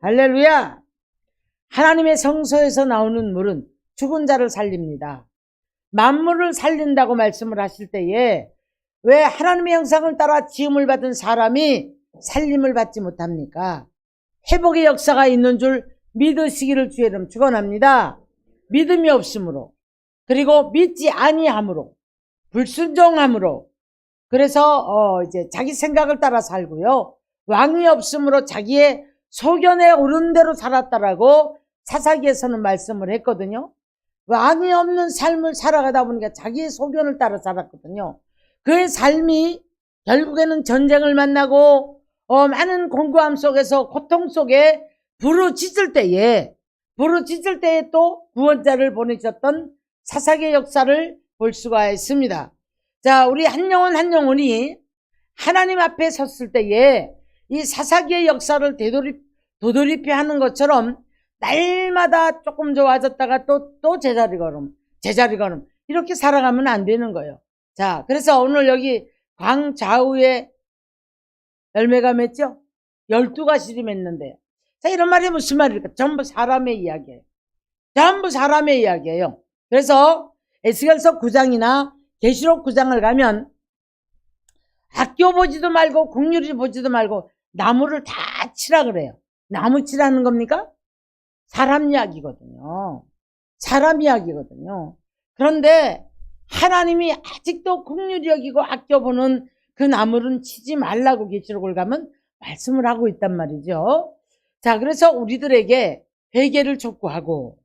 할렐루야! 하나님의 성소에서 나오는 물은 죽은 자를 살립니다. 만물을 살린다고 말씀을 하실 때에 왜 하나님의 형상을 따라 지음을 받은 사람이 살림을 받지 못합니까? 회복의 역사가 있는 줄 믿으시기를 주의 이름 축원합니다. 믿음이 없으므로, 그리고 믿지 아니함으로, 불순종함으로, 그래서 이제 자기 생각을 따라 살고요. 왕이 없으므로 자기의 소견에 오른 대로 살았다라고 사사기에서는 말씀을 했거든요. 왕이 없는 삶을 살아가다 보니까 자기의 소견을 따라 살았거든요. 그의 삶이 결국에는 전쟁을 만나고 많은 공고함 속에서 고통 속에 부르짖을 때에 또 구원자를 보내셨던 사사기의 역사를 볼 수가 있습니다. 자, 우리 한 영혼이 하나님 앞에 섰을 때에 이 사사기의 역사를 도돌이표 하는 것처럼 날마다 조금 좋아졌다가 또 제자리 걸음 이렇게 살아가면 안 되는 거예요. 자, 그래서 오늘 여기 광좌우에 열매가 맺죠? 12가실이 맺는데, 자, 이런 말이 무슨 말일까? 전부 사람의 이야기예요. 그래서 에스겔서 9장이나 계시록 9장을 가면 아껴보지도 말고 국률이 보지도 말고 나무를 다 치라 그래요. 나무 치라는 겁니까? 사람 이야기거든요. 그런데 하나님이 아직도 국률이 여기고 아껴보는 그 나무는 치지 말라고 계시록을 가면 말씀을 하고 있단 말이죠. 자, 그래서 우리들에게 회개를 촉구하고,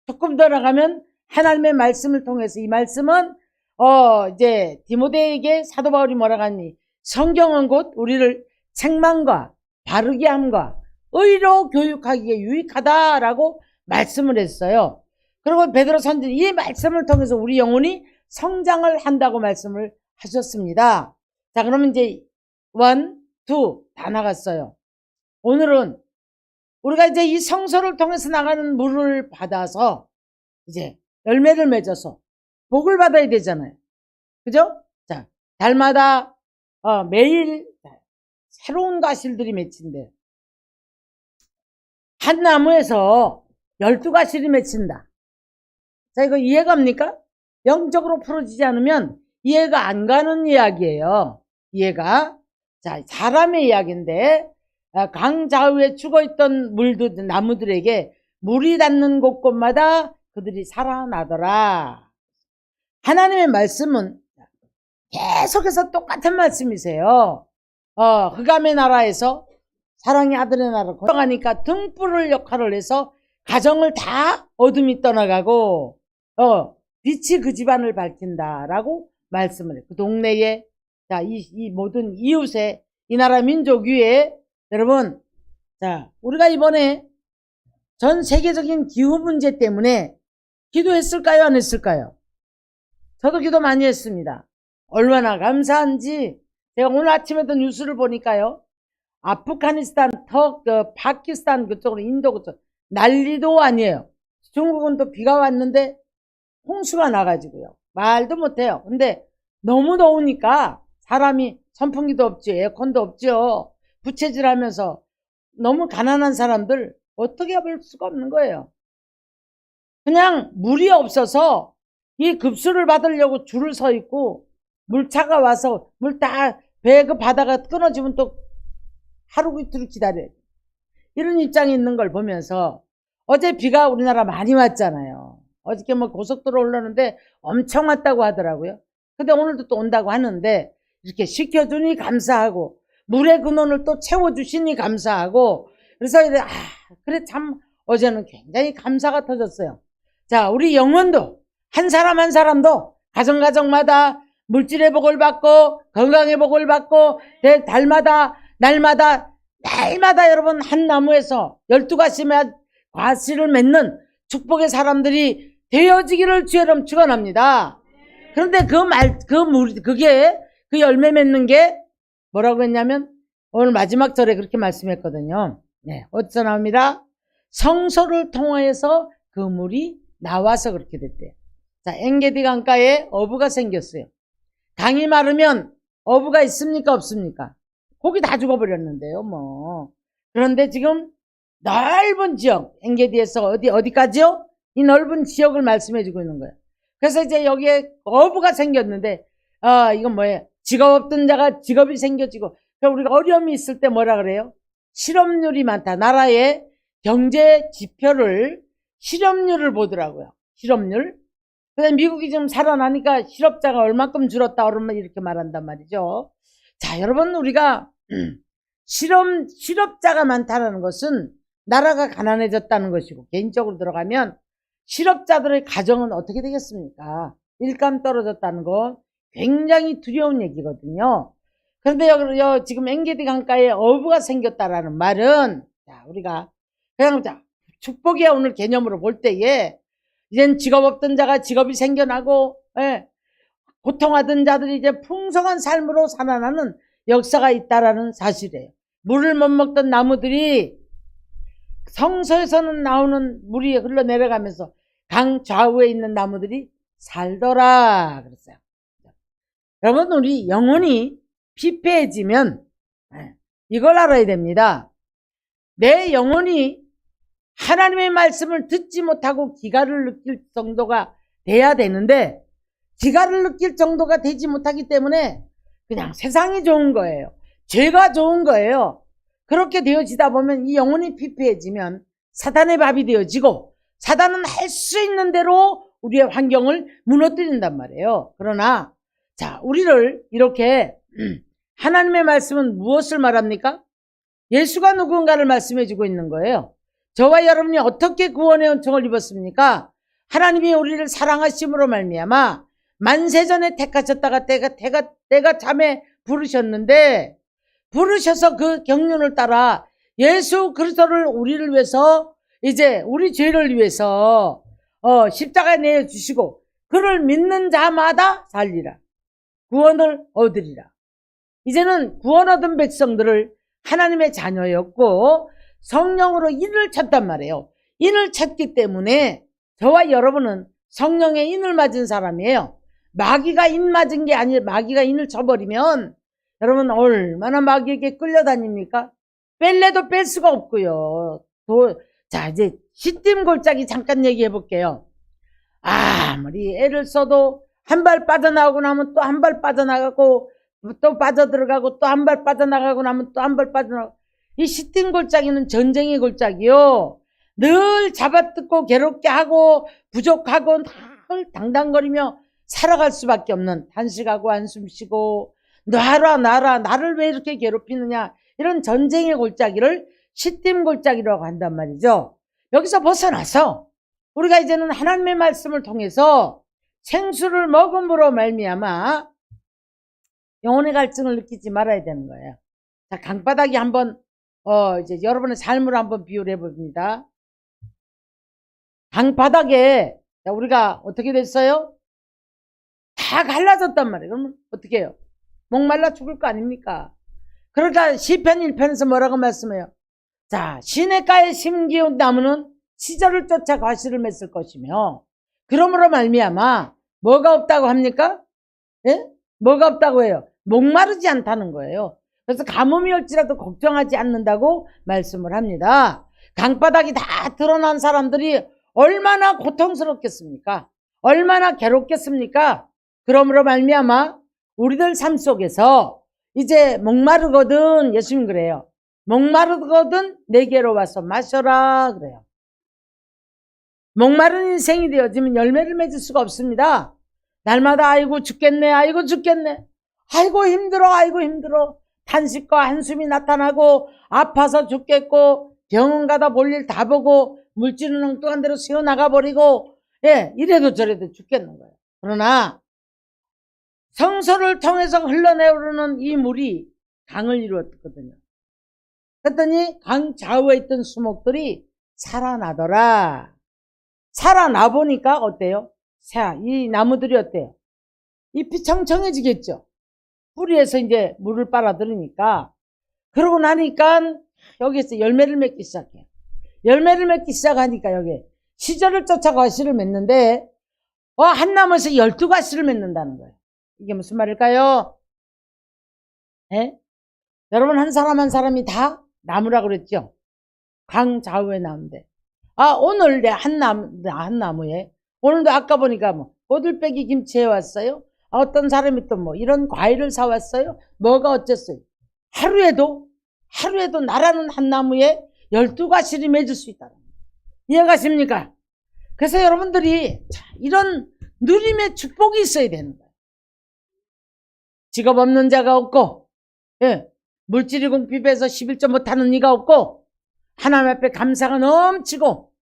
조금 더 나가면 하나님의 말씀을 통해서, 이 말씀은 이제 디모데에게 사도 바울이 뭐라고 하니, 성경은 곧 우리를 책망과 바르게 함과 의로 교육하기에 유익하다라고 말씀을 했어요. 그리고 베드로 선지자는 이 말씀을 통해서 우리 영혼이 성장을 한다고 말씀을 하셨습니다. 자, 그러면 이제 1, 2 다 나갔어요. 오늘은 우리가 이제 이 성소를 통해서 나가는 물을 받아서 이제 열매를 맺어서 복을 받아야 되잖아요. 그죠? 자, 달마다 매일 새로운 가실들이 맺힌대. 한 나무에서 12가실이 맺힌다. 자, 이거 이해갑니까? 영적으로 풀어지지 않으면 이해가 안 가는 이야기예요. 자, 사람의 이야기인데, 강좌우에 죽어있던 나무들에게 물이 닿는 곳곳마다 그들이 살아나더라. 하나님의 말씀은 계속해서 똑같은 말씀이세요. 흑암의 나라에서 사랑의 아들의 나라로 걸어가니까 등불을 역할을 해서 가정을 다 어둠이 떠나가고 빛이 그 집안을 밝힌다라고 말씀을 해요. 그 동네에, 자, 이 모든 이웃에, 이 나라 민족 위에, 여러분, 자, 우리가 이번에 전 세계적인 기후 문제 때문에 기도했을까요? 안 했을까요? 저도 기도 많이 했습니다. 얼마나 감사한지. 제가 오늘 아침에도 뉴스를 보니까요, 아프가니스탄, 파키스탄 그쪽으로, 인도 그쪽 난리도 아니에요. 중국은 또 비가 왔는데 홍수가 나가지고요, 말도 못해요. 근데 너무 더우니까 사람이 선풍기도 없죠, 에어컨도 없죠. 부채질하면서 너무 가난한 사람들 어떻게 할 수가 없는 거예요. 그냥 물이 없어서 이 급수를 받으려고 줄을 서 있고, 물차가 와서 물 다 배 그 바다가 끊어지면 또 하루 이틀 기다려요. 이런 입장이 있는 걸 보면서, 어제 비가 우리나라 많이 왔잖아요. 어저께 뭐 고속도로 올라오는데 엄청 왔다고 하더라고요. 근데 오늘도 또 온다고 하는데, 이렇게 시켜주니 감사하고, 물의 근원을 또 채워주시니 감사하고, 그래서 그래 참 어제는 굉장히 감사가 터졌어요. 자, 우리 영혼도 한 사람 한 사람도 가정마다 물질의 복을 받고 건강의 복을 받고, 달마다 날마다 여러분 한 나무에서 12가시를 맺는 축복의 사람들이 되어지기를 주의 이름 축원합니다. 그런데 그게 그 열매 맺는 게 뭐라고 했냐면, 오늘 마지막 절에 그렇게 말씀했거든요. 네, 어디서 나옵니다? 성소를 통하여서 그 물이 나와서 그렇게 됐대요. 자, 엔게디 강가에 어부가 생겼어요. 강이 마르면 어부가 있습니까? 없습니까? 고기 다 죽어버렸는데요, 뭐. 그런데 지금 넓은 지역, 엔게디에서 어디까지요? 이 넓은 지역을 말씀해 주고 있는 거예요. 그래서 이제 여기에 어부가 생겼는데, 이건 뭐예요? 직업 없던 자가 직업이 생겨지고, 우리가 어려움이 있을 때 뭐라 그래요? 실업률이 많다. 나라의 경제 지표를, 실업률을 보더라고요. 실업률. 그다음에 미국이 좀 살아나니까 실업자가 얼마큼 줄었다, 얼마 이렇게 말한단 말이죠. 자, 여러분, 우리가, 실업자가 많다는 것은 나라가 가난해졌다는 것이고, 개인적으로 들어가면 실업자들의 가정은 어떻게 되겠습니까? 일감 떨어졌다는 거 굉장히 두려운 얘기거든요. 그런데 여기 지금 엔게디 강가에 어부가 생겼다라는 말은, 자, 우리가 그냥 축복이야 오늘 개념으로 볼 때에 이젠 직업 없던 자가 직업이 생겨나고, 고통하던 자들이 이제 풍성한 삶으로 살아나는 역사가 있다라는 사실이에요. 물을 못 먹던 나무들이 성서에서는 나오는 물이 흘러내려가면서 강 좌우에 있는 나무들이 살더라 그랬어요. 여러분, 우리 영혼이 피폐해지면 이걸 알아야 됩니다. 내 영혼이 하나님의 말씀을 듣지 못하고 기가를 느낄 정도가 돼야 되는데, 기가를 느낄 정도가 되지 못하기 때문에 그냥 세상이 좋은 거예요. 죄가 좋은 거예요. 그렇게 되어지다 보면 이 영혼이 피폐해지면 사단의 밥이 되어지고, 사단은 할 수 있는 대로 우리의 환경을 무너뜨린단 말이에요. 그러나 자, 우리를 이렇게 하나님의 말씀은 무엇을 말합니까? 예수가 누군가를 말씀해 주고 있는 거예요. 저와 여러분이 어떻게 구원의 은총을 입었습니까? 하나님이 우리를 사랑하심으로 말미암아 만세전에 택하셨다가 때가 참에 부르셨는데, 부르셔서 그 경륜을 따라 예수 그리스도를 우리를 위해서, 이제 우리 죄를 위해서 십자가에 내어주시고 그를 믿는 자마다 살리라, 구원을 얻으리라. 이제는 구원 얻은 백성들을 하나님의 자녀였고 성령으로 인을 쳤단 말이에요. 인을 쳤기 때문에 저와 여러분은 성령의 인을 맞은 사람이에요. 마귀가 인 맞은 게 아니라 마귀가 인을 쳐버리면 여러분 얼마나 마귀에게 끌려다닙니까? 뺄래도 뺄 수가 없고요. 자, 이제 시딤골짜기 잠깐 얘기해 볼게요. 아무리 애를 써도 한 발 빠져나가고 나면 또 한 발 빠져나가고 또 빠져들어가고 또 한 발 빠져나가고 나면 또 한 발 빠져나가고, 이 시딤골짜기는 전쟁의 골짜기요. 늘 잡아뜯고 괴롭게 하고 부족하고 늘 당당거리며 살아갈 수밖에 없는, 단식하고 한숨 쉬고 놔라 나를 왜 이렇게 괴롭히느냐, 이런 전쟁의 골짜기를 시딤골짜기라고 한단 말이죠. 여기서 벗어나서 우리가 이제는 하나님의 말씀을 통해서 생수를 먹음으로 말미암아 영혼의 갈증을 느끼지 말아야 되는 거예요. 자, 강바닥이 한번 이제 여러분의 삶을 한번 비유를 해봅니다. 강바닥에 우리가 어떻게 됐어요? 다 갈라졌단 말이에요. 그러면 어떻게 해요? 목말라 죽을 거 아닙니까? 그러니까 시편 1편에서 뭐라고 말씀해요? 자, 시냇가에 심기운 나무는 시절을 쫓아 과실을 맺을 것이며, 그러므로 말미암아 뭐가 없다고 합니까? 예? 뭐가 없다고 해요? 목마르지 않다는 거예요. 그래서 가뭄이 올지라도 걱정하지 않는다고 말씀을 합니다. 강바닥이 다 드러난 사람들이 얼마나 고통스럽겠습니까? 얼마나 괴롭겠습니까? 그러므로 말미암아 우리들 삶 속에서 이제 목마르거든, 예수님 그래요. 목마르거든 내게로 와서 마셔라 그래요. 목마른 인생이 되어지면 열매를 맺을 수가 없습니다. 날마다 아이고 죽겠네, 아이고 죽겠네, 아이고 힘들어, 아이고 힘들어, 탄식과 한숨이 나타나고 아파서 죽겠고 병원 가다 볼 일 다 보고 물질은 엉뚱한 대로 새어나가 버리고, 이래도 저래도 죽겠는 거예요. 그러나 성소를 통해서 흘러내오르는 이 물이 강을 이루었거든요. 그랬더니 강 좌우에 있던 수목들이 살아나더라. 살아나 보니까 어때요? 이 나무들이 어때요? 잎이 청청해지겠죠. 뿌리에서 이제 물을 빨아들이니까. 그러고 나니까 여기서 열매를 맺기 시작해요. 열매를 맺기 시작하니까 여기 시절을 쫓아 과실을 맺는데 한 나무에서 12가시를 맺는다는 거예요. 이게 무슨 말일까요? 여러분, 한 사람 한 사람이 다 나무라고 그랬죠? 강 좌우에 나온대. 아, 오늘 내 한 나무에, 오늘도 아까 보니까 뭐, 꼬들빼기 김치 해왔어요? 아, 어떤 사람이 또 뭐, 이런 과일을 사왔어요? 뭐가 어쨌어요? 하루에도 나라는 한 나무에 12가지를 맺을 수 있다. 이해가십니까? 그래서 여러분들이 이런 누림의 축복이 있어야 되는 거예요. 직업 없는 자가 없고, 예, 물질이 궁핍해서 11조 못하는 이가 없고, 하나님 앞에 감사가 넘치고,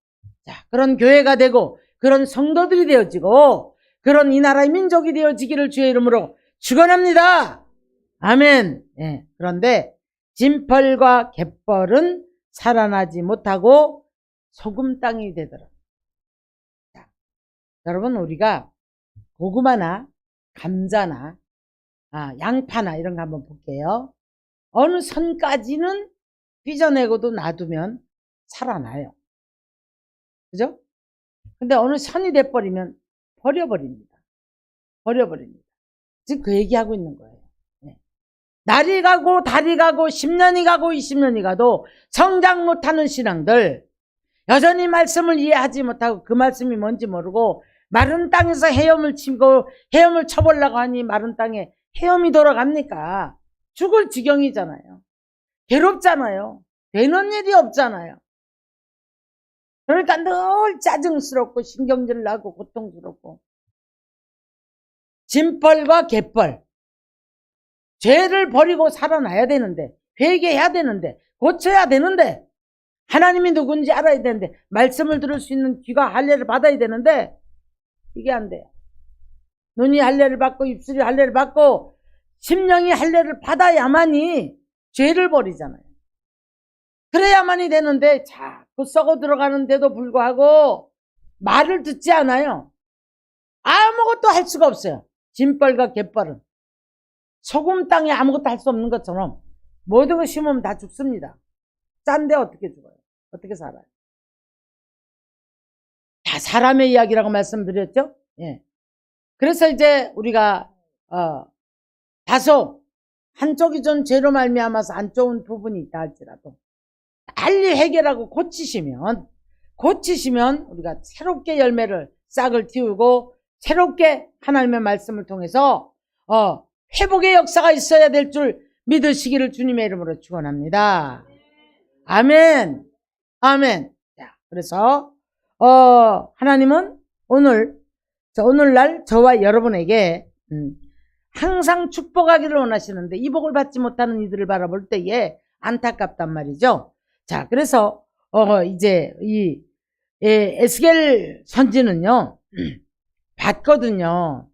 자, 그런 교회가 되고, 그런 성도들이 되어지고, 그런 이 나라의 민족이 되어지기를 주의 이름으로 축원합니다. 아멘. 예, 그런데 진펄과 갯벌은 살아나지 못하고 소금 땅이 되더라. 자, 여러분, 우리가 고구마나 감자나 양파나 이런 거 한번 볼게요. 어느 선까지는 빚어내고도 놔두면 살아나요. 그죠? 근데 어느 선이 돼버리면 버려버립니다. 지금 그 얘기하고 있는 거예요. 네. 날이 가고 달이 가고 10년이 가고 20년이 가도 성장 못하는 신앙들, 여전히 말씀을 이해하지 못하고 그 말씀이 뭔지 모르고 마른 땅에서 헤엄을 치고 헤엄을 쳐보려고 하니 마른 땅에 헤엄이 돌아갑니까? 죽을 지경이잖아요. 괴롭잖아요. 되는 일이 없잖아요. 그러니까 늘 짜증스럽고 신경질 나고 고통스럽고. 진펄과 갯벌. 죄를 버리고 살아나야 되는데, 회개해야 되는데, 고쳐야 되는데, 하나님이 누군지 알아야 되는데, 말씀을 들을 수 있는 귀가 할례를 받아야 되는데, 이게 안 돼요. 눈이 할례를 받고 입술이 할례를 받고 심령이 할례를 받아야만이 죄를 버리잖아요. 그래야만이 되는데 자꾸 썩어 들어가는데도 불구하고 말을 듣지 않아요. 아무것도 할 수가 없어요. 진벌과 갯벌은 소금 땅에 아무것도 할 수 없는 것처럼 모든 거 심으면 다 죽습니다. 짠데 어떻게 죽어요? 어떻게 살아요? 다 사람의 이야기라고 말씀드렸죠? 예. 그래서 이제 우리가 다소 한쪽이 좀 죄로 말미암아서 안 좋은 부분이 있다 할지라도 빨리 해결하고 고치시면 우리가 새롭게 열매를 싹을 틔우고 새롭게 하나님의 말씀을 통해서 회복의 역사가 있어야 될 줄 믿으시기를 주님의 이름으로 축원합니다. 아멘. 아멘. 자, 그래서 하나님은 오늘날 저와 여러분에게 항상 축복하기를 원하시는데 이 복을 받지 못하는 이들을 바라볼 때에 안타깝단 말이죠. 자, 그래서 이제 이 에스겔 선지는요 봤거든요.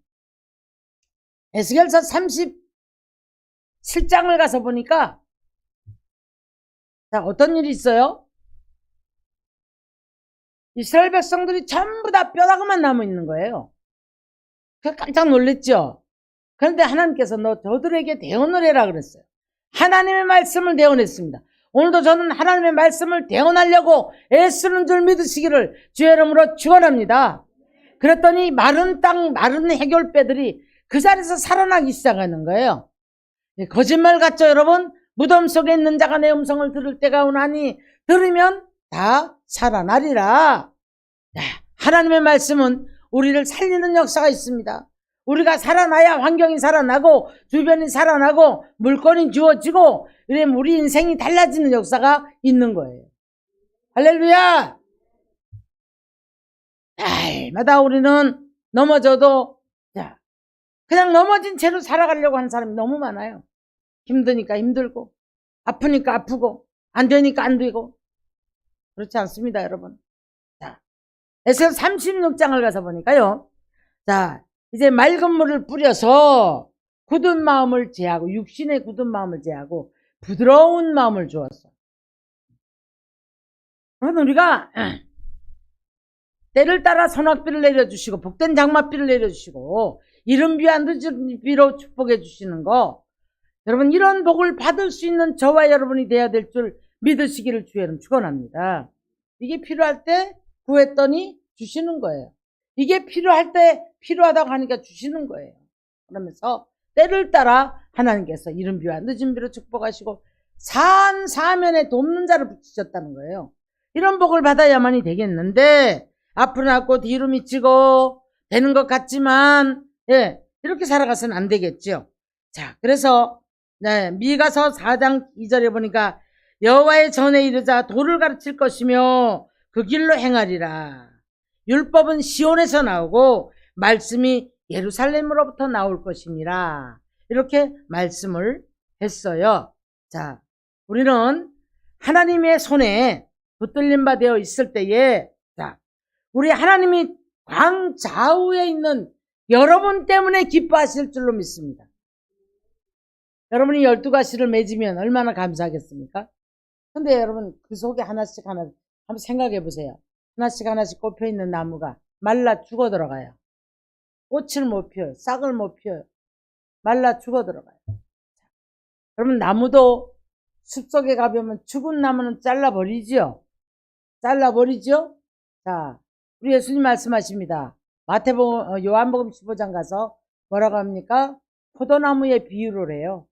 에스겔서 37장을 가서 보니까 자, 어떤 일이 있어요? 이스라엘 백성들이 전부 다 뼈다귀만 남아 있는 거예요. 그 깜짝 놀랐죠. 그런데 하나님께서 너 저들에게 대언을 해라 그랬어요. 하나님의 말씀을 대언했습니다. 오늘도 저는 하나님의 말씀을 대언하려고 애쓰는 줄 믿으시기를 주의 이름으로 축원합니다. 그랬더니 마른 땅, 마른 해결배들이 그 자리에서 살아나기 시작하는 거예요. 거짓말 같죠, 여러분? 무덤 속에 있는 자가 내 음성을 들을 때가 오나니 들으면 다 살아나리라. 하나님의 말씀은 우리를 살리는 역사가 있습니다. 우리가 살아나야 환경이 살아나고 주변이 살아나고 물건이 주어지고 이러면 우리 인생이 달라지는 역사가 있는 거예요. 할렐루야. 날마다 우리는 넘어져도 그냥 넘어진 채로 살아가려고 하는 사람이 너무 많아요. 힘드니까 힘들고 아프니까 아프고 안 되니까 안 되고 그렇지 않습니다, 여러분. 자, 에스겔 36장을 가서 보니까요. 자, 이제 맑은 물을 뿌려서 굳은 마음을 제하고 육신의 굳은 마음을 제하고 부드러운 마음을 주었어. 그럼 우리가 때를 따라 선악비를 내려주시고 복된 장맛비를 내려주시고 이른 비와 늦은 비로 축복해 주시는 거, 여러분 이런 복을 받을 수 있는 저와 여러분이 돼야 될 줄 믿으시기를 주의 이름 축원합니다. 이게 필요할 때 구했더니 주시는 거예요. 이게 필요할 때 필요하다고 하니까 주시는 거예요. 그러면서 때를 따라 하나님께서 이른 비와 늦은 비로 축복하시고 산 사면에 돕는 자를 붙이셨다는 거예요. 이런 복을 받아야만이 되겠는데 앞으로 낳고 뒤로 미치고 되는 것 같지만 이렇게 살아가서는 안 되겠죠. 자, 그래서 미가서 4장 2절에 보니까 여호와의 전에 이르자 도를 가르칠 것이며 그 길로 행하리라. 율법은 시온에서 나오고 말씀이 예루살렘으로부터 나올 것이니라. 이렇게 말씀을 했어요. 자, 우리는 하나님의 손에 붙들림 바 되어 있을 때에 자, 우리 하나님이 광좌우에 있는 여러분 때문에 기뻐하실 줄로 믿습니다. 여러분이 12가시를 맺으면 얼마나 감사하겠습니까? 근데 여러분 그 속에 하나씩 한번 생각해 보세요. 하나씩 꼽혀있는 나무가 말라 죽어 들어가요. 꽃을 못 피워요. 싹을 못 피워요. 말라 죽어 들어가요. 여러분 나무도 숲속에 가보면 죽은 나무는 잘라버리죠. 잘라버리죠. 자, 우리 예수님 말씀하십니다. 마태복음, 요한복음 15장 가서 뭐라고 합니까? 포도나무의 비유를 해요.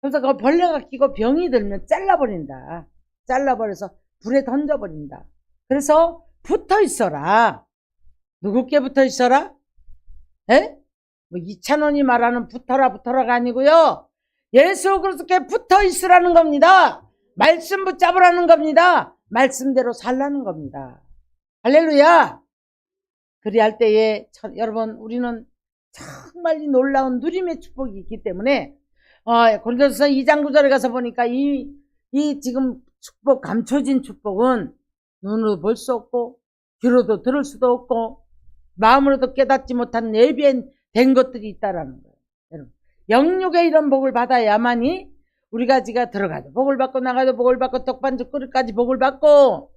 그래서 그 벌레가 끼고 병이 들면 잘라버린다. 잘라버려서 불에 던져버린다. 그래서 붙어 있어라. 누구께 붙어 있어라? 뭐 이찬원이 말하는 붙어라가 아니고요. 예수 그리스도께 붙어 있으라는 겁니다. 말씀 붙잡으라는 겁니다. 말씀대로 살라는 겁니다. 할렐루야. 그리할 때에 여러분 우리는 정말 놀라운 누림의 축복이 있기 때문에 고린도서 2장 9절에 가서 보니까 이 지금 축복, 감춰진 축복은 눈으로 볼 수 없고 귀로도 들을 수도 없고 마음으로도 깨닫지 못한 내비된 것들이 있다라는 거예요. 여러분, 영육의 이런 복을 받아야만이 우리가 지가 들어가도 복을 받고 나가도 복을 받고 떡반죽 그릇까지 복을 받고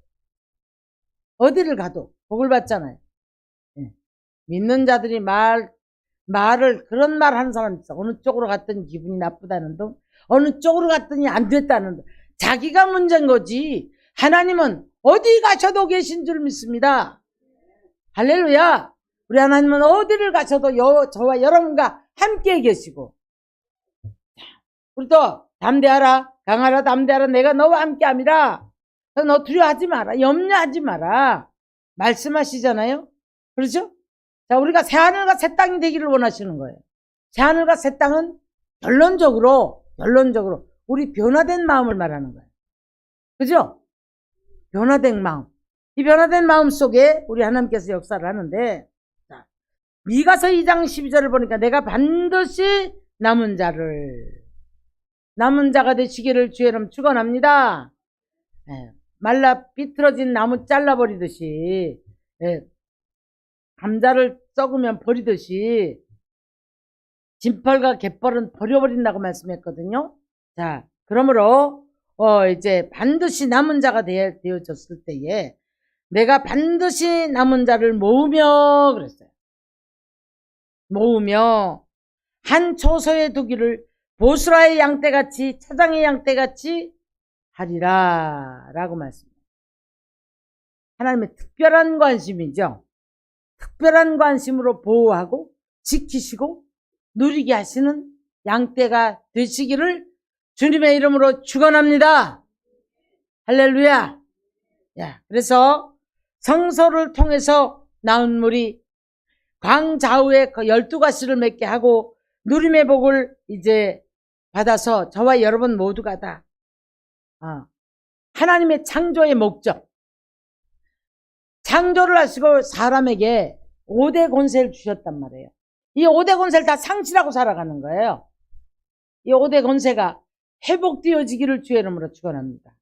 어디를 가도 복을 받잖아요. 믿는 자들이 말을 그런 말 하는 사람 있어. 어느 쪽으로 갔더니 기분이 나쁘다는 둥, 어느 쪽으로 갔더니 안 됐다는 둥. 자기가 문제인 거지. 하나님은 어디 가셔도 계신 줄 믿습니다. 할렐루야. 우리 하나님은 어디를 가셔도 저와 여러분과 함께 계시고 우리도 담대하라 강하라 담대하라 내가 너와 함께 함이라. 너 두려워하지 마라. 염려하지 마라. 말씀하시잖아요. 그렇죠? 자, 우리가 새하늘과 새 땅이 되기를 원하시는 거예요. 새하늘과 새 땅은 결론적으로 우리 변화된 마음을 말하는 거예요. 그죠? 변화된 마음. 이 변화된 마음 속에 우리 하나님께서 역사를 하는데, 자, 미가서 2장 12절을 보니까 내가 반드시 남은 자가 되시기를 주의 이름 축원합니다. 말라 비틀어진 나무 잘라버리듯이, 감자를 썩으면 버리듯이 진펄과 갯벌은 버려버린다고 말씀했거든요. 자, 그러므로 이제 반드시 남은 자가 되어졌을 때에 내가 반드시 남은 자를 모으며 그랬어요. 모으며 한 초소에 두기를 보스라의 양떼같이 차장의 양떼같이 하리라 라고 말씀합니다. 하나님의 특별한 관심이죠. 특별한 관심으로 보호하고 지키시고 누리게 하시는 양떼가 되시기를 주님의 이름으로 축원합니다. 할렐루야. 그래서 성소를 통해서 나온 물이 광좌우에 12가시를 맺게 하고 누림의 복을 이제 받아서 저와 여러분 모두가 다 하나님의 창조의 목적, 창조를 하시고 사람에게 5대 권세를 주셨단 말이에요. 이 5대 권세를 다 상실하고 살아가는 거예요. 이 5대 권세가 회복되어지기를 주의 이름으로 축원합니다.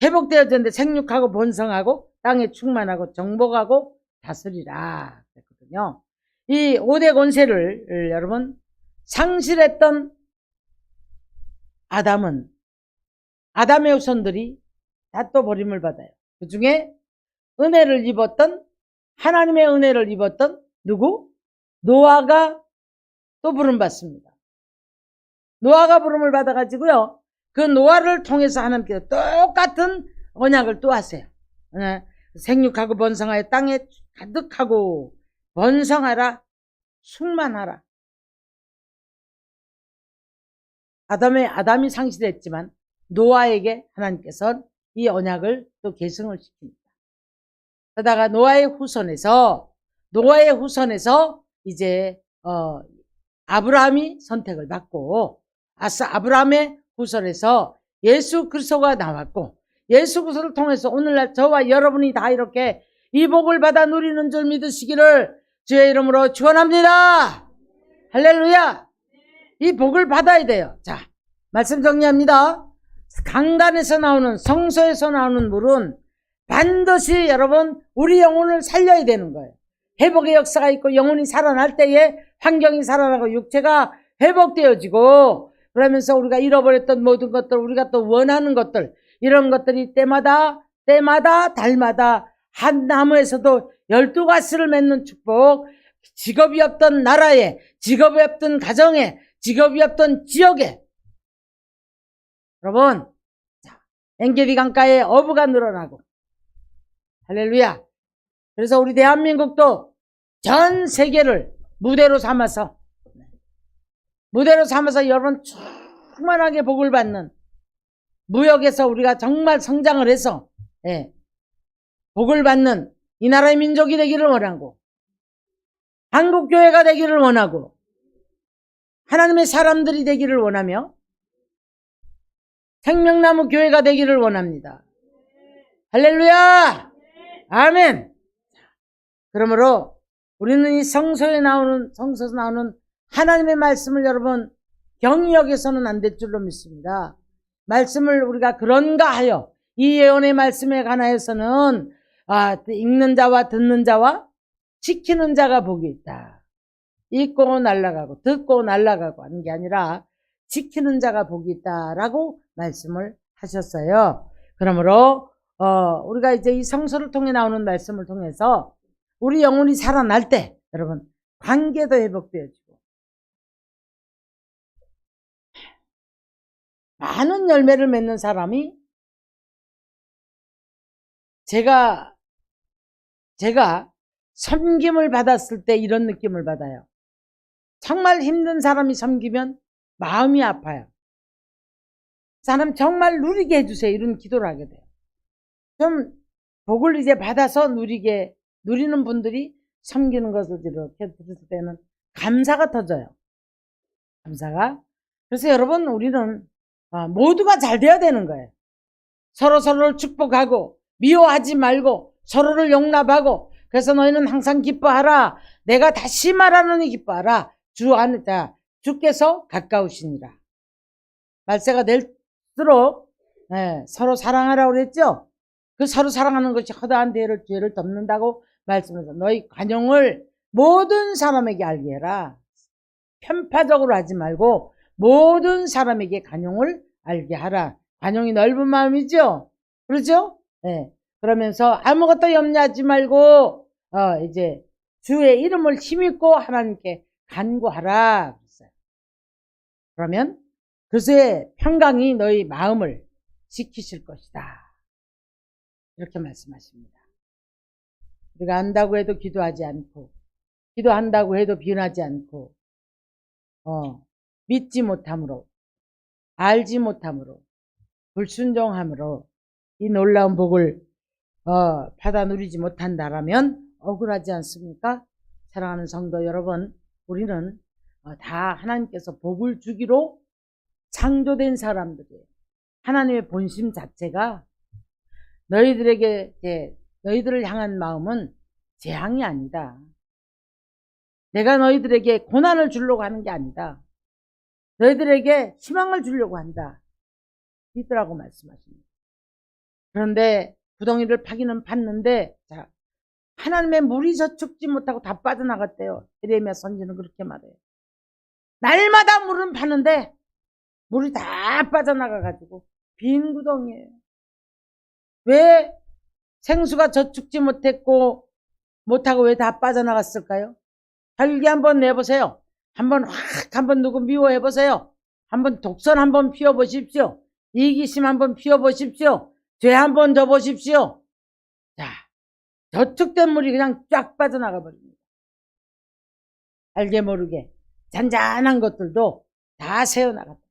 회복되어졌는데 생육하고 번성하고 땅에 충만하고 정복하고 다스리라 그랬거든요. 이 5대 권세를 여러분 상실했던 아담의 후손들이 다 또 버림을 받아요. 그 중에 은혜를 입었던 하나님의 은혜를 입었던 누구? 노아가 또 부름 받습니다. 노아가 부름을 받아가지고요. 그 노아를 통해서 하나님께서 똑같은 언약을 또 하세요. 생육하고 번성하여 땅에 가득하고 번성하라 충만하라. 아담이 상실했지만 노아에게 하나님께서 이 언약을 또 계승을 시킵니다. 그러다가 노아의 후손에서 이제 아브라함이 선택을 받고 아브라함의 후손에서 예수 그리스도가 나왔고 예수 그리스도를 통해서 오늘날 저와 여러분이 다 이렇게 이 복을 받아 누리는 줄 믿으시기를 주의 이름으로 축원합니다. 할렐루야. 이 복을 받아야 돼요. 자, 말씀 정리합니다. 강단에서 나오는 성소에서 나오는 물은 반드시 여러분 우리 영혼을 살려야 되는 거예요. 회복의 역사가 있고 영혼이 살아날 때에 환경이 살아나고 육체가 회복되어지고 그러면서 우리가 잃어버렸던 모든 것들 우리가 또 원하는 것들 이런 것들이 때마다 달마다 한 나무에서도 12가지를 맺는 축복 직업이 없던 나라에 직업이 없던 가정에 직업이 없던 지역에 여러분 엔게디 강가에 어부가 늘어나고 할렐루야. 그래서 우리 대한민국도 전 세계를 무대로 삼아서 여러분 충만하게 복을 받는 무역에서 우리가 정말 성장을 해서 복을 받는 이 나라의 민족이 되기를 원하고 한국교회가 되기를 원하고 하나님의 사람들이 되기를 원하며 생명나무 교회가 되기를 원합니다. 할렐루야. 아멘. 그러므로 우리는 이 성서에서 나오는 하나님의 말씀을 여러분 경히 여겨서는 안 될 줄로 믿습니다. 말씀을 우리가 그런가 하여 이 예언의 말씀에 관하여서는 읽는 자와 듣는 자와 지키는 자가 복이 있다. 읽고 날아가고 듣고 날아가고 하는 게 아니라 지키는 자가 복이 있다라고 말씀을 하셨어요. 그러므로 우리가 이제 이 성서를 통해 나오는 말씀을 통해서 우리 영혼이 살아날 때 여러분 관계도 회복되어지고 많은 열매를 맺는 사람이 제가 섬김을 받았을 때 이런 느낌을 받아요. 정말 힘든 사람이 섬기면 마음이 아파요. 사람 정말 누리게 해주세요. 이런 기도를 하게 돼요. 좀 복을 이제 받아서 누리는 분들이 섬기는 것을 이렇게 들을 때는 감사가 터져요. 감사가. 그래서 여러분 우리는 모두가 잘 돼야 되는 거예요. 서로를 축복하고 미워하지 말고 서로를 용납하고 그래서 너희는 항상 기뻐하라. 내가 다시 말하노니 기뻐하라. 주께서 가까우시니라. 말세가 될수록 서로 사랑하라고 그랬죠. 그 서로 사랑하는 것이 허다한 죄를 덮는다고 말씀해서 너희 관용을 모든 사람에게 알게 해라. 편파적으로 하지 말고 모든 사람에게 관용을 알게 하라. 관용이 넓은 마음이죠. 그렇죠? 그러면서 아무것도 염려하지 말고 이제 주의 이름을 힘입고 하나님께 간구하라. 그랬어요. 그러면 그의 평강이 너희 마음을 지키실 것이다. 이렇게 말씀하십니다. 우리가 안다고 해도 기도하지 않고 기도한다고 해도 비난하지 않고 믿지 못함으로 알지 못함으로 불순종함으로 이 놀라운 복을 받아 누리지 못한다라면 억울하지 않습니까? 사랑하는 성도 여러분, 우리는 다 하나님께서 복을 주기로 창조된 사람들이에요. 하나님의 본심 자체가 너희들을 향한 마음은 재앙이 아니다. 내가 너희들에게 고난을 주려고 하는 게 아니다. 너희들에게 희망을 주려고 한다. 이더라고 말씀하십니다. 그런데 구덩이를 파기는 팠는데 하나님의 물이 저축지 못하고 다 빠져나갔대요. 예레미야 선지는 그렇게 말해요. 날마다 물은 파는데 물이 다 빠져나가가지고 빈 구덩이에요. 왜 생수가 저축지 못하고 왜 다 빠져나갔을까요? 혈기 한번 내보세요. 한번 누구 미워해보세요. 한번 독선 한번 피워보십시오. 이기심 한번 피워보십시오. 죄 한번 져보십시오. 자, 저축된 물이 그냥 쫙 빠져나가 버립니다. 알게 모르게 잔잔한 것들도 다 새어나갔다.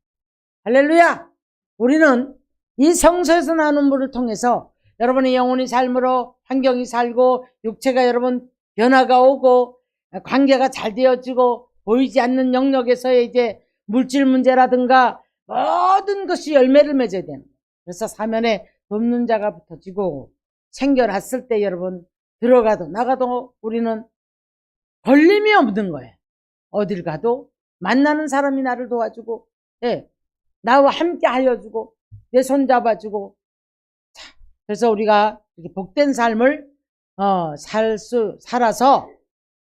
할렐루야! 우리는 이 성서에서 나오는 물을 통해서 여러분의 영혼이 삶으로 환경이 살고 육체가 여러분 변화가 오고 관계가 잘 되어지고 보이지 않는 영역에서의 이제 물질 문제라든가 모든 것이 열매를 맺어야 되는 거예요. 그래서 사면에 돕는 자가 붙어지고 챙겨놨을 때 여러분 들어가도 나가도 우리는 걸림이 없는 거예요. 어딜 가도 만나는 사람이 나를 도와주고 나와 함께 하여주고 내 손 잡아주고 그래서 우리가 이렇게 복된 삶을 살아서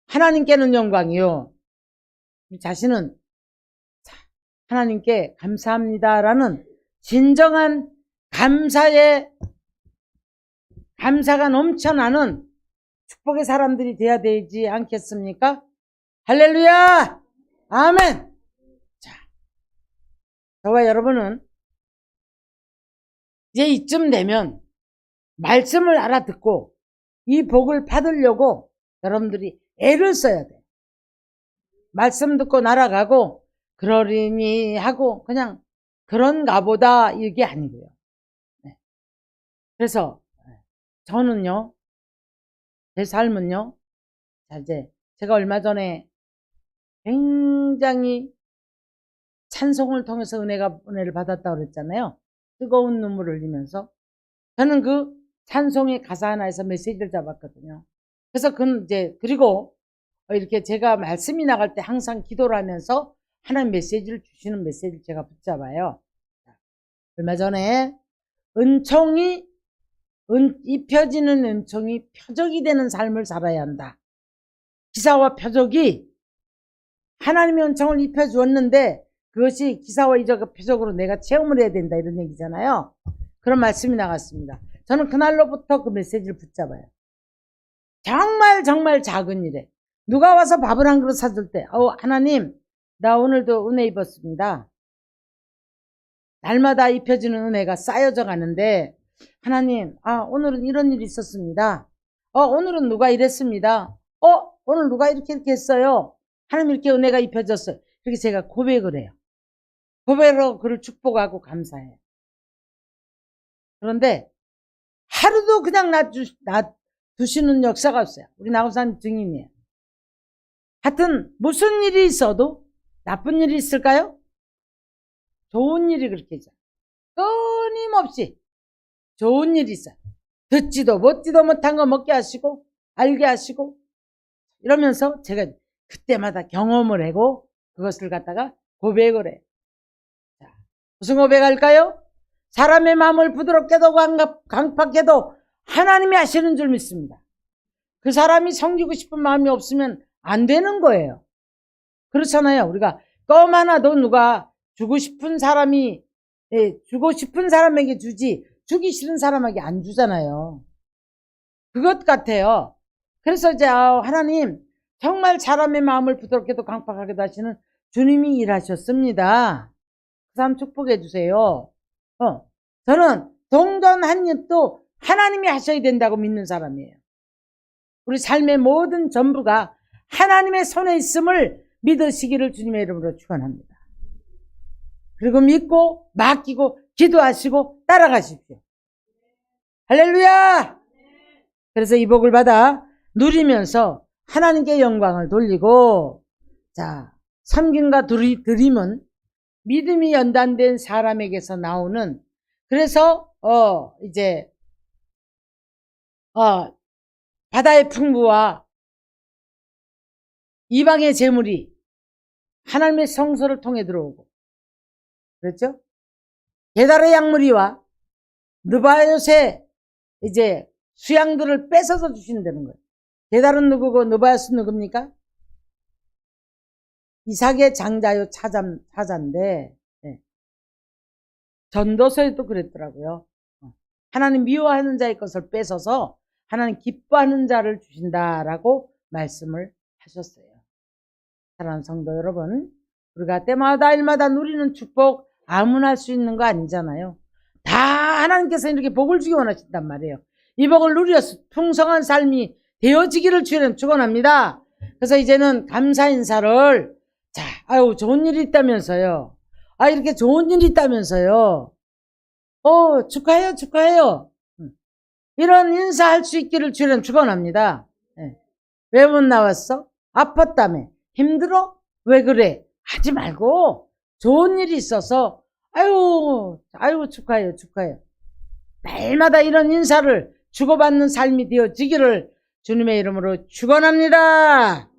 하나님께는 영광이요. 우리 자신은 하나님께 감사합니다라는 진정한 감사가 넘쳐나는 축복의 사람들이 돼야 되지 않겠습니까? 할렐루야! 아멘! 자, 저와 여러분은 이제 이쯤 되면 말씀을 알아듣고 이 복을 받으려고 여러분들이 애를 써야 돼요. 말씀 듣고 날아가고 그러리니 하고 그냥 그런가 보다 이게 아니고요. 네. 그래서 저는요, 제 삶은요, 자, 이제 제가 얼마 전에 굉장히 찬송을 통해서 은혜를 받았다고 그랬잖아요. 뜨거운 눈물을 흘리면서. 저는 그 찬송의 가사 하나에서 메시지를 잡았거든요. 그래서 그리고 이렇게 제가 말씀이 나갈 때 항상 기도를 하면서 하나님 메시지를 주시는 메시지를 제가 붙잡아요. 얼마 전에 입혀지는 은총이 표적이 되는 삶을 살아야 한다. 기사와 표적이 하나님의 은총을 입혀주었는데 그것이 기사와 이적 표적으로 내가 체험을 해야 된다 이런 얘기잖아요. 그런 말씀이 나갔습니다. 저는 그날로부터 그 메시지를 붙잡아요. 정말 작은 일에 누가 와서 밥을 한 그릇 사줄 때 하나님 나 오늘도 은혜 입었습니다. 날마다 입혀지는 은혜가 쌓여져 가는데 하나님 오늘은 이런 일이 있었습니다. 오늘은 누가 이랬습니다. 오늘 누가 이렇게 했어요. 하나님 이렇게 은혜가 입혀졌어요. 그렇게 제가 고백을 해요. 고백으로 그를 축복하고 감사해요. 그런데 하루도 그냥 놔두시는 역사가 없어요. 우리 나우산 증인이에요. 하여튼 무슨 일이 있어도 나쁜 일이 있을까요? 좋은 일이 그렇게 있어요. 끊임없이 좋은 일이 있어요. 듣지도 먹지도 못한 거 먹게 하시고 알게 하시고 이러면서 제가 그때마다 경험을 하고 그것을 갖다가 고백을 해요. 자, 무슨 고백할까요? 사람의 마음을 부드럽게도 강팍게도 하나님이 하시는 줄 믿습니다. 그 사람이 섬기고 싶은 마음이 없으면 안 되는 거예요. 그렇잖아요. 우리가 껌 하나도 누가 주고 싶은 사람에게 주지 주기 싫은 사람에게 안 주잖아요. 그것 같아요. 그래서 이제 하나님 정말 사람의 마음을 부드럽게도 강팍하게도 하시는 주님이 일하셨습니다. 그 사람 축복해 주세요. 저는 동전 한 입도 하나님이 하셔야 된다고 믿는 사람이에요. 우리 삶의 모든 전부가 하나님의 손에 있음을 믿으시기를 주님의 이름으로 축원합니다. 그리고 믿고 맡기고 기도하시고 따라가십시오. 할렐루야! 그래서 이 복을 받아 누리면서 하나님께 영광을 돌리고 섬김과 드림은 믿음이 연단된 사람에게서 나오는 그래서 바다의 풍부와 이방의 재물이 하나님의 성소를 통해 들어오고 그렇죠? 게달의 양무리와 느바요스의 수양들을 뺏어서 주신다는 거예요. 게달은 누구고 느바요스 누굽니까? 이삭의 장자요 차자인데 전도서에도 그랬더라고요. 하나님 미워하는 자의 것을 뺏어서 하나님 기뻐하는 자를 주신다라고 말씀을 하셨어요. 사랑하는 성도 여러분, 우리가 때마다 일마다 누리는 축복 아무나 할 수 있는 거 아니잖아요. 다 하나님께서 이렇게 복을 주기 원하신단 말이에요. 이 복을 누려서 풍성한 삶이 되어지기를 주님 축원합니다. 그래서 이제는 감사 인사를 좋은 일이 있다면서요. 이렇게 좋은 일이 있다면서요. 축하해요. 이런 인사할 수 있기를 주는 축원합니다. 예. 왜 못 나왔어? 아팠다며. 힘들어? 왜 그래? 하지 말고 좋은 일이 있어서 아유 축하해요, 축하해요. 매일마다 이런 인사를 주고받는 삶이 되어지기를 주님의 이름으로 축원합니다.